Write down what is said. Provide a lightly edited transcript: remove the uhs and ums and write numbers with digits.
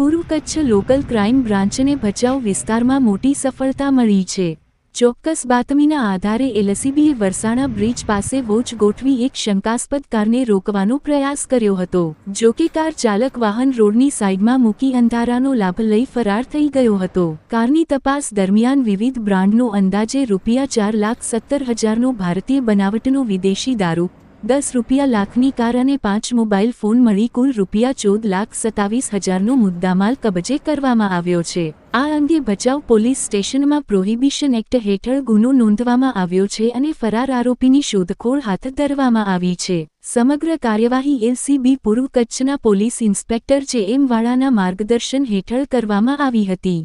પૂર્વ Kutch local crime બ્રાન્ચને Bhachau વિસ્તારમાં મોટી સફળતા મળી છે। ચોક્કસ બાતમીના આધારે એલસીબીએ વરસાણા બ્રિજ પાસે વોચ ગોઠવી એક શંકાસ્પદ કારને રોકવાનો પ્રયાસ કર્યો હતો। જો કે કાર ચાલક વાહન રોડની સાઇડમાં મૂકી અંધારાનો લાભ લઈ ફરાર થઈ ગયો હતો। કારની તપાસ દરમિયાન વિવિધ બ્રાન્ડનો અંદાજે ₹4,70,000નો ભારતીય બનાવટનો વિદેશી દારૂ, 10 રૂપિયા લાખની કાર અને 5 મોબાઈલ ફોન મળી કુલ ₹14,27,000નો મુદ્દામાલ કબજે કરવામાં આવ્યો છે। આ અંગે ભચાઉ પોલીસ સ્ટેશનમાં પ્રોહિબિશન એક્ટ હેઠળ ગુનો નોંધવામાં આવ્યો છે અને ફરાર આરોપીની શોધખોળ હાથ ધરવામાં આવી છે। સમગ્ર કાર્યવાહી એલસીબી પૂર્વ કચ્છના પોલીસ ઇન્સ્પેક્ટર જે.એમ. વાળાના માર્ગદર્શન હેઠળ કરવામાં આવી હતી।